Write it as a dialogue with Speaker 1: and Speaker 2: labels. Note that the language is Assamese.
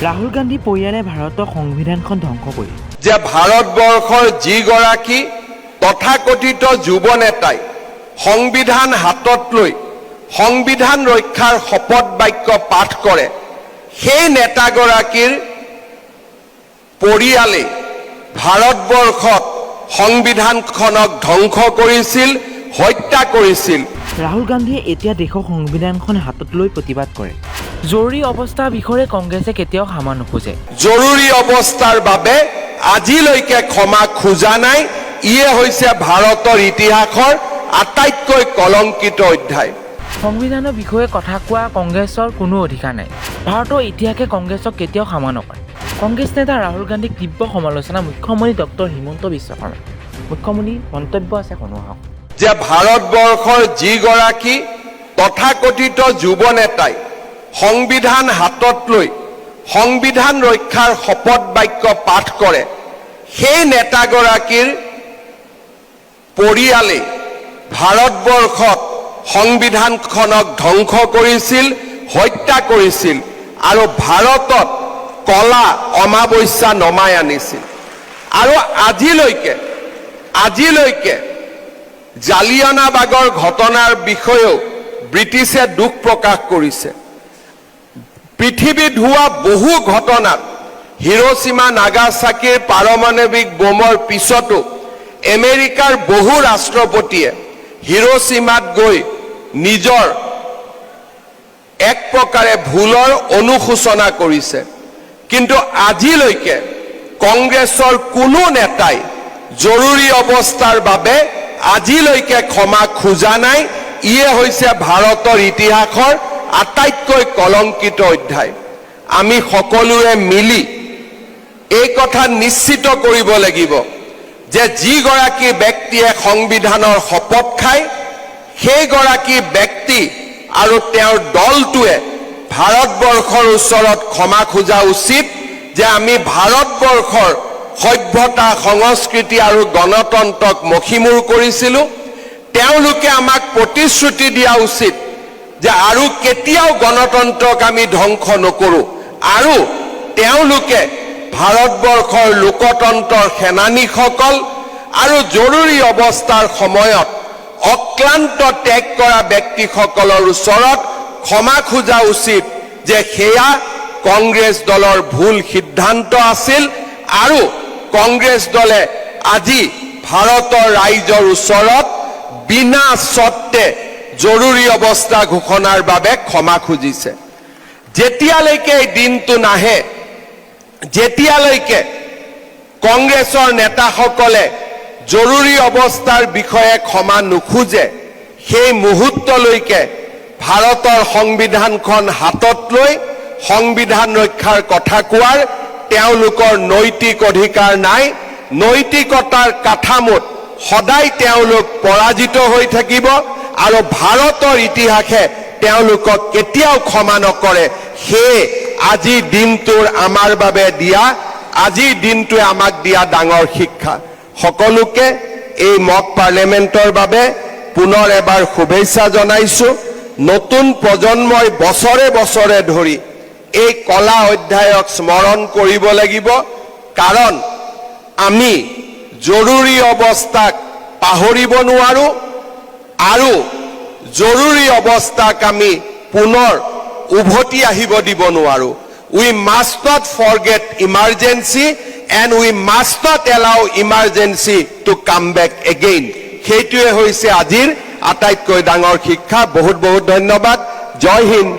Speaker 1: ৰাহুল গান্ধী পৰিয়ালে ভাৰতৰ সংবিধানখন ধ্বংস কৰি
Speaker 2: যে ভাৰতবৰ্ষৰ যিগৰাকী তথাকথিত যুৱ নেতাই সংবিধান হাতত লৈ সংবিধান ৰক্ষাৰ শপত বাক্য পাঠ কৰে সেই নেতাগৰাকীৰ পৰিয়ালে ভাৰতবৰ্ষত সংবিধানখনক ধ্বংস কৰিছিল হত্যা কৰিছিল।
Speaker 1: ৰাহুল গান্ধীয়ে এতিয়া দেশৰ সংবিধানখন হাতত লৈ প্ৰতিবাদ কৰে। জৰুৰী অৱস্থাৰ বিষয়ে কংগ্ৰেছে কেতিয়াও ক্ষমা নোখোজে।
Speaker 2: জৰুৰী অৱস্থাৰ বাবে আজিলৈকে ক্ষমা খোজা নাই। ইয়ে হৈছে ভাৰতৰ ইতিহাসৰ আটাইতকৈ কলংকিত অধ্যায়।
Speaker 1: সংবিধানৰ বিষয়ে কথা কোৱা কংগ্ৰেছৰ কোনো অধিকাৰ নাই। ভাৰতৰ ইতিহাসে কংগ্ৰেছক কেতিয়াও ক্ষমা নকৰে। কংগ্ৰেছ নেতা ৰাহুল গান্ধীক তীব্ৰ সমালোচনা মুখ্যমন্ত্ৰী ডক্টৰ হিমন্ত বিশ্ব শৰ্মা। মুখ্যমন্ত্ৰীৰ মন্তব্য আছে শুনো আহক।
Speaker 2: যে ভাৰতবৰ্ষৰ যিগৰাকী তথাকথিত যুৱ নেতাই সংবিধান হাতত লৈ সংবিধান ৰক্ষাৰ শপত বাক্য পাঠ কৰে সেই নেতাগৰাকীৰ পৰিয়ালে ভাৰতবৰ্ষত সংবিধানখনক ধ্বংস কৰিছিল হত্যা কৰিছিল আৰু ভাৰতত কলা অমাৱস্যা নমাই আনিছিল। আৰু আজিলৈকে জালিয়ানাবাগৰ ঘটনাৰ বিষয়েও ব্ৰিটিছে দুখ প্ৰকাশ কৰিছে। পৃথিৱীত হোৱা বহু ঘটনাত হিৰোশ্বিমা নাগাচাকিৰ পাৰমাণৱিক বোমৰ পিছতো আমেৰিকাৰ বহু ৰাষ্ট্ৰপতিয়ে হিৰোশ্বিমাত গৈ নিজৰ এক প্ৰকাৰে ভুলৰ অনুশোচনা কৰিছে। কিন্তু আজিলৈকে কংগ্ৰেছৰ কোনো নেতাই জৰুৰী অৱস্থাৰ বাবে আজিলৈকে ক্ষমা খোজা নাই। ইয়ে হৈছে ভাৰতৰ ইতিহাসৰ আটাইতকৈ কলংকিত অধ্যায়। আমি সকলোৱে মিলি এই কথা নিশ্চিত কৰিব লাগিব যে যিগৰাকী ব্যক্তিয়ে সংবিধানৰ শপত খায় সেইগৰাকী ব্যক্তি আৰু তেওঁৰ দলটোৱে ভাৰতবৰ্ষৰ ওচৰত ক্ষমা খোজা উচিত যে আমি ভাৰতবৰ্ষৰ সভ্যতা সংস্কৃতি আৰু গণতন্ত্ৰক মষিমূৰ কৰিছিলোঁ। তেওঁলোকে আমাক প্ৰতিশ্ৰুতি দিয়া উচিত যে আৰু কেতিয়াও গণতন্ত্ৰক আমি ধ্বংস নকৰোঁ। আৰু তেওঁলোকে ভাৰতবৰ্ষৰ লোকতন্ত্ৰৰ সেনানীসকল আৰু জৰুৰী অৱস্থাৰ সময়ত অক্লান্ত ত্যাগ কৰা ব্যক্তিসকলৰ ওচৰত ক্ষমা খোজা উচিত যে সেয়া কংগ্ৰেছ দলৰ ভুল সিদ্ধান্ত আছিল আৰু কংগ্ৰেছ দলে আজি ভাৰতৰ ৰাইজৰ ওচৰত বিনা চৰ্তে জৰুৰী অৱস্থা ঘোষণাৰ বাবে ক্ষমা খুজিছে। যেতিয়ালৈকে এই দিনটো নাহে, যেতিয়ালৈকে কংগ্ৰেছৰ নেতাসকলে জৰুৰী অৱস্থাৰ বিষয়ে ক্ষমা নোখোজে সেই মুহূৰ্তলৈকে ভাৰতৰ সংবিধানখন হাতত লৈ সংবিধান ৰক্ষাৰ কথা কোৱাৰ তেওঁলোকৰ নৈতিক অধিকাৰ নাই। নৈতিকতাৰ কাঠামোত সদায় তেওঁলোক পৰাজিত হৈ থাকিব আৰু ভাৰতৰ ইতিহাসে তেওঁলোকক কেতিয়াও ক্ষমা নকৰে। সেয়ে আজিৰ দিনটোৰ আমাৰ বাবে দিয়া আজিৰ দিনটোৱে আমাক দিয়া ডাঙৰ শিক্ষা। সকলোকে এই মক পাৰ্লিয়ামেণ্টৰ বাবে পুনৰ এবাৰ শুভেচ্ছা জনাইছো। নতুন প্ৰজন্মই বছৰে বছৰে ধৰি এই কলা অধ্যায়ক স্মৰণ কৰিব লাগিব, কাৰণ আমি জৰুৰী অৱস্থাক পাহৰিব নোৱাৰো আৰু জৰুৰী অৱস্থাক আমি পুনৰ উভতি আহিব দিব নোৱাৰো। We must not forget emergency and we must not allow emergency to come back again. সেইটোৱে হৈছে আজিৰ আটাইতকৈ ডাঙৰ শিক্ষা। বহুত বহুত ধন্যবাদ। জয় হিন্দ।